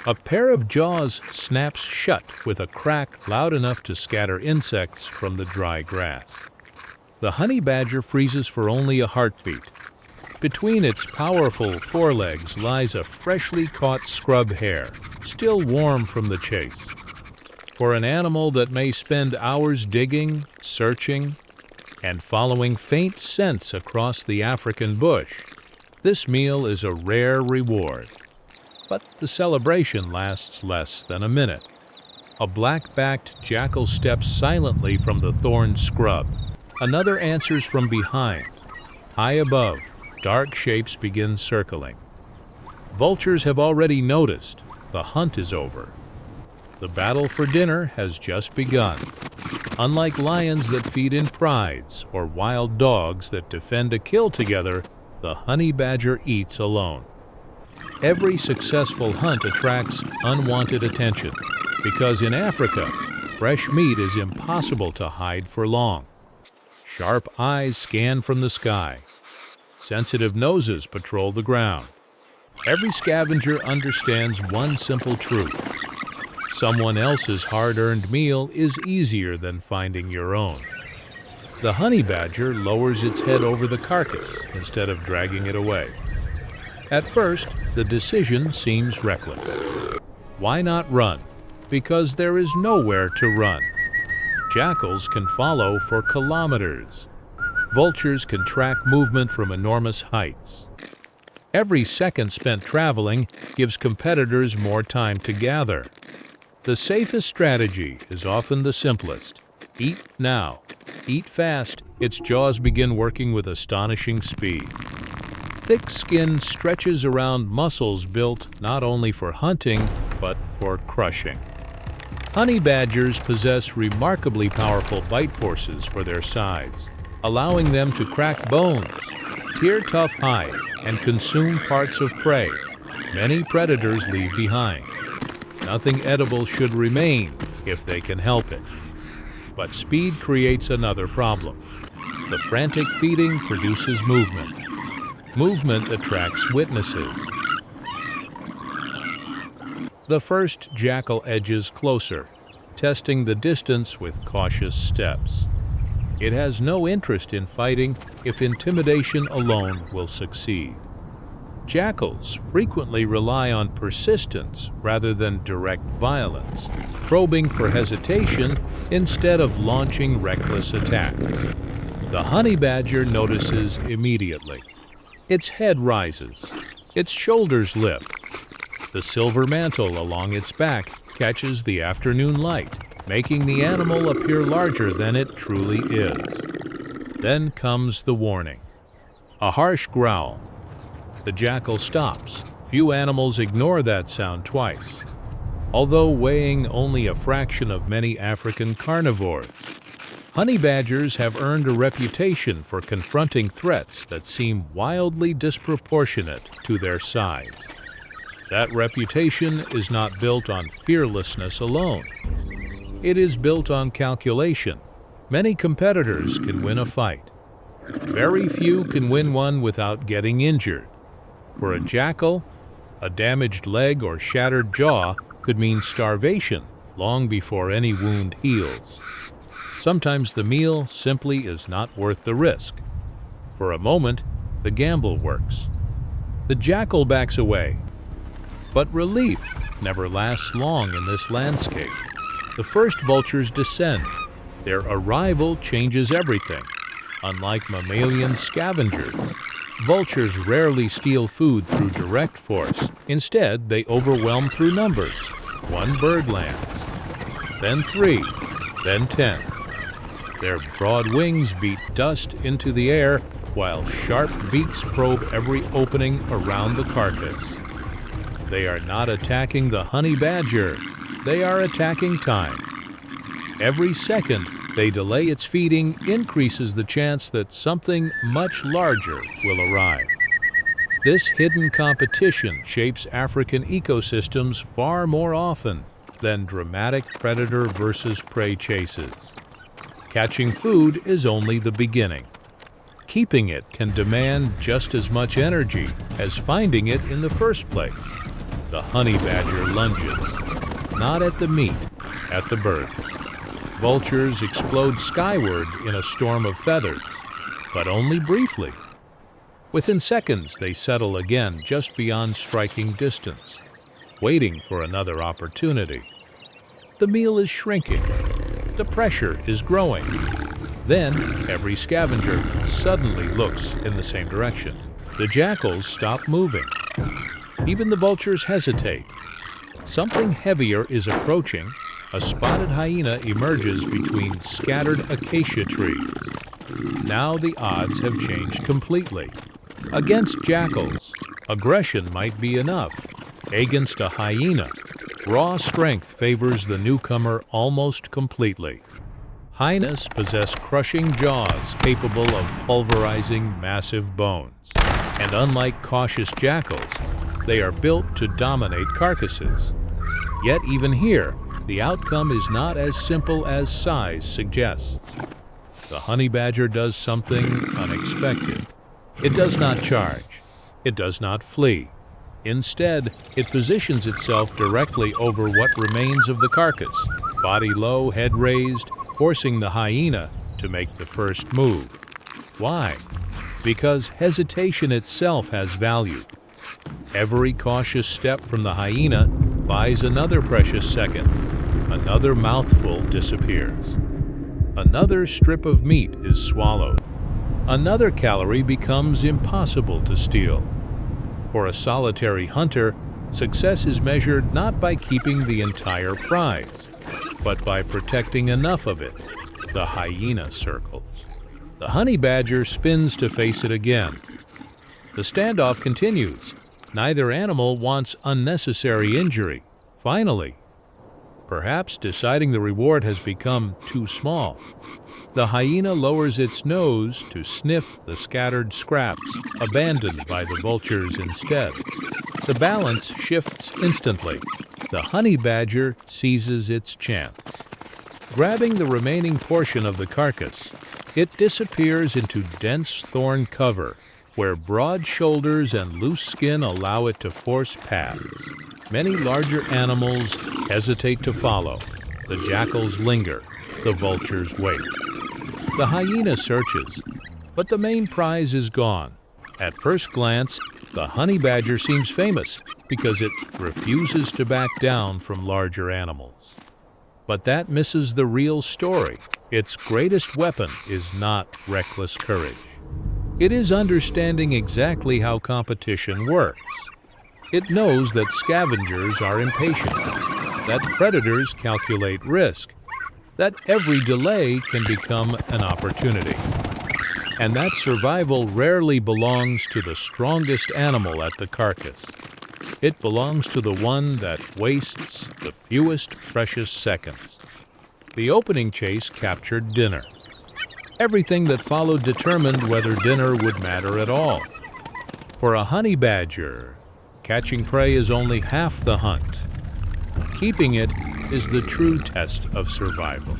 A pair of jaws snaps shut with a crack loud enough to scatter insects from the dry grass. The honey badger freezes for only a heartbeat. Between its powerful forelegs lies a freshly caught scrub hare, still warm from the chase. For an animal that may spend hours digging, searching, and following faint scents across the African bush, this meal is a rare reward. But the celebration lasts less than a minute. A black-backed jackal steps silently from the thorn scrub. Another answers from behind. High above, dark shapes begin circling. Vultures have already noticed. The hunt is over. The battle for dinner has just begun. Unlike lions that feed in prides or wild dogs that defend a kill together, the honey badger eats alone. Every successful hunt attracts unwanted attention because in Africa, fresh meat is impossible to hide for long. Sharp eyes scan from the sky. Sensitive noses patrol the ground. Every scavenger understands one simple truth. Someone else's hard-earned meal is easier than finding your own. The honey badger lowers its head over the carcass instead of dragging it away. At first, the decision seems reckless. Why not run? Because there is nowhere to run. Jackals can follow for kilometers. Vultures can track movement from enormous heights. Every second spent traveling gives competitors more time to gather. The safest strategy is often the simplest. Eat now. Eat fast. Its jaws begin working with astonishing speed. Thick skin stretches around muscles built not only for hunting, but for crushing. Honey badgers possess remarkably powerful bite forces for their size, allowing them to crack bones, tear tough hide, and consume parts of prey many predators leave behind. Nothing edible should remain if they can help it. But speed creates another problem. The frantic feeding produces movement. Movement attracts witnesses. The first jackal edges closer, testing the distance with cautious steps. It has no interest in fighting if intimidation alone will succeed. Jackals frequently rely on persistence rather than direct violence, probing for hesitation instead of launching reckless attack. The honey badger notices immediately. Its head rises, its shoulders lift. The silver mantle along its back catches the afternoon light, making the animal appear larger than it truly is. Then comes the warning. A harsh growl. The jackal stops. Few animals ignore that sound twice. Although weighing only a fraction of many African carnivores, honey badgers have earned a reputation for confronting threats that seem wildly disproportionate to their size. That reputation is not built on fearlessness alone. It is built on calculation. Many competitors can win a fight. Very few can win one without getting injured. For a jackal, a damaged leg or shattered jaw could mean starvation long before any wound heals. Sometimes the meal simply is not worth the risk. For a moment, the gamble works. The jackal backs away. But relief never lasts long in this landscape. The first vultures descend. Their arrival changes everything. Unlike mammalian scavengers, vultures rarely steal food through direct force. Instead, they overwhelm through numbers. One bird lands, then 3, then 10. Their broad wings beat dust into the air, while sharp beaks probe every opening around the carcass. They are not attacking the honey badger. They are attacking time. Every second they delay its feeding increases the chance that something much larger will arrive. This hidden competition shapes African ecosystems far more often than dramatic predator versus prey chases. Catching food is only the beginning. Keeping it can demand just as much energy as finding it in the first place. The honey badger lunges, not at the meat, at the birds. Vultures explode skyward in a storm of feathers, but only briefly. Within seconds, they settle again just beyond striking distance, waiting for another opportunity. The meal is shrinking. The pressure is growing. Then, every scavenger suddenly looks in the same direction. The jackals stop moving. Even the vultures hesitate. Something heavier is approaching. A spotted hyena emerges between scattered acacia trees. Now the odds have changed completely. Against jackals, aggression might be enough. Against a hyena, raw strength favors the newcomer almost completely. Hyenas possess crushing jaws capable of pulverizing massive bones. And unlike cautious jackals, they are built to dominate carcasses. Yet even here, the outcome is not as simple as size suggests. The honey badger does something unexpected. It does not charge. It does not flee. Instead, it positions itself directly over what remains of the carcass, body low, head raised, forcing the hyena to make the first move. Why? Because hesitation itself has value. Every cautious step from the hyena buys another precious second. Another mouthful disappears. Another strip of meat is swallowed. Another calorie becomes impossible to steal. For a solitary hunter, success is measured not by keeping the entire prize, but by protecting enough of it. The hyena circles. The honey badger spins to face it again. The standoff continues. Neither animal wants unnecessary injury. Finally, perhaps deciding the reward has become too small, the hyena lowers its nose to sniff the scattered scraps abandoned by the vultures instead. The balance shifts instantly. The honey badger seizes its chance. Grabbing the remaining portion of the carcass, it disappears into dense thorn cover, where broad shoulders and loose skin allow it to force paths. Many larger animals hesitate to follow. The jackals linger. The vultures wait. The hyena searches, but the main prize is gone. At first glance, the honey badger seems famous because it refuses to back down from larger animals. But that misses the real story. Its greatest weapon is not reckless courage. It is understanding exactly how competition works. It knows that scavengers are impatient, that predators calculate risk, that every delay can become an opportunity, and that survival rarely belongs to the strongest animal at the carcass. It belongs to the one that wastes the fewest precious seconds. The opening chase captured dinner. Everything that followed determined whether dinner would matter at all. For a honey badger, catching prey is only half the hunt. Keeping it is the true test of survival.